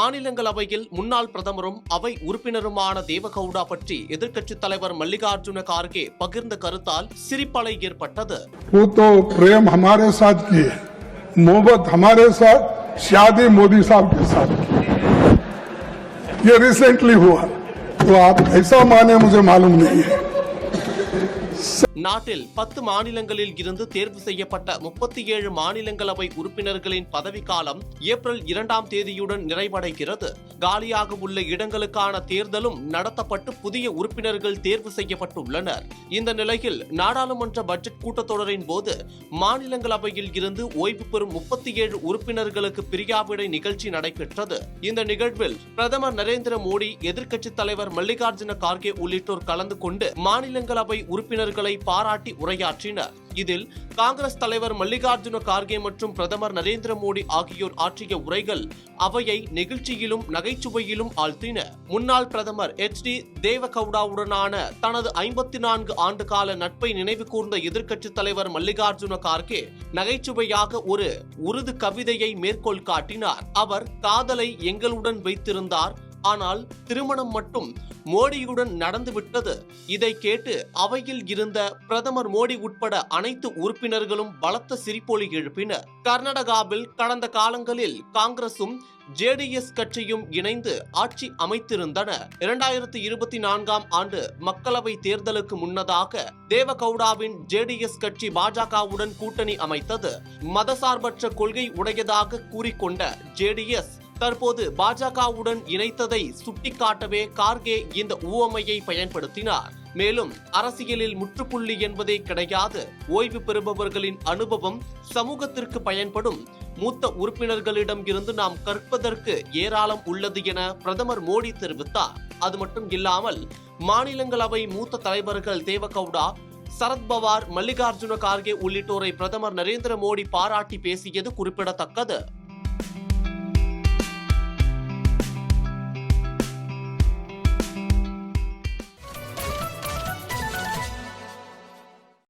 மாநிலங்களவையில் முன்னாள் பிரதமரும் அவை உறுப்பினருமான தேவகவுடா பற்றி எதிர்க்கட்சித் தலைவர் மல்லிகார்ஜுன கார்கே பகிர்ந்த கருத்தால் சிரிப்பலை ஏற்பட்டது. प्रेम हमारे साथ की है, मोहब्बत हमारे साथ शादी मोदी साहब के साथ की, ये रिसेंटली हुआ, तो आप ऐसा माने मुझे मालूम नहीं है. நாட்டில் 10 மாநிலங்களில் இருந்து தேர்வு செய்யப்பட்ட 37 மாநிலங்களவை உறுப்பினர்களின் பதவிக்காலம் ஏப்ரல் 2ஆம் தேதியுடன் நிறைவடைகிறது. காலியாக உள்ள இடங்களுக்கான தேர்தலும் நடத்தப்பட்டு புதிய உறுப்பினர்கள் தேர்வு செய்யப்பட்டுள்ளனர். இந்த நிலையில் நாடாளுமன்ற பட்ஜெட் கூட்டத்தொடரின் போது மாநிலங்களவையில் இருந்து ஓய்வு பெறும் 37 உறுப்பினர்களுக்கு பிரியாவிடை நிகழ்ச்சி நடைபெற்றது. இந்த நிகழ்வில் பிரதமர் நரேந்திர மோடி, எதிர்க்கட்சித் தலைவர் மல்லிகார்ஜுன கார்கே உள்ளிட்டோர் கலந்து கொண்டு மாநிலங்களவை உறுப்பினர்களை பாராட்டி உரையாற்றினர். இதில் காங்கிரஸ் தலைவர் மல்லிகார்ஜுன கார்கே மற்றும் பிரதமர் நரேந்திர மோடி ஆகியோர் ஆற்றிய உரைகள் அவையை நெகிழ்ச்சியிலும் நகைச்சுவையிலும் ஆழ்த்தின. முன்னாள் பிரதமர் HD தேவகவுடாவுடனான தனது 54 ஆண்டு கால நட்பை நினைவு கூர்ந்த எதிர்க்கட்சித் தலைவர் மல்லிகார்ஜுன கார்கே நகைச்சுவையாக ஒரு உருது கவிதையை மேற்கோள் காட்டினார். அவர் காதலை எங்களுடன் வைத்திருந்தார், ஆனால் திருமணம் மட்டும் மோடியுடன் நடந்துவிட்டது. இதை கேட்டு அவையில் இருந்த பிரதமர் மோடி உட்பட அனைத்து உறுப்பினர்களும் பலத்த சிரிப்பொலி எழுப்பினர். கர்நாடகாவில் கடந்த காலங்களில் காங்கிரசும் JDS கட்சியும் இணைந்து ஆட்சி அமைத்திருந்தன. 2024ஆம் ஆண்டு மக்களவை தேர்தலுக்கு முன்னதாக தேவகவுடாவின் JDS கட்சி பாஜகவுடன் கூட்டணி அமைத்தது. மதசார்பற்ற கொள்கை உடையதாக கூறிக்கொண்ட JDS தற்போது பாஜகவுடன் இணைத்ததை சுட்டிக்காட்டவே கார்கே இந்த உவமையை பயன்படுத்தினார். மேலும் அரசியலில் முற்றுப்புள்ளி என்பதே கிடையாது, ஓய்வு பெறுபவர்களின் அனுபவம் சமூகத்திற்கு பயன்படும், மூத்த உறுப்பினர்களிடம் இருந்து நாம் கற்பதற்கு ஏராளம் உள்ளது என பிரதமர் மோடி தெரிவித்தார். அது மட்டும் இல்லாமல் மாநிலங்களவை மூத்த தலைவர்கள் தேவகவுடா, சரத்பவார், மல்லிகார்ஜுன கார்கே உள்ளிட்டோரை பிரதமர் நரேந்திர மோடி பாராட்டி பேசியது குறிப்பிடத்தக்கது.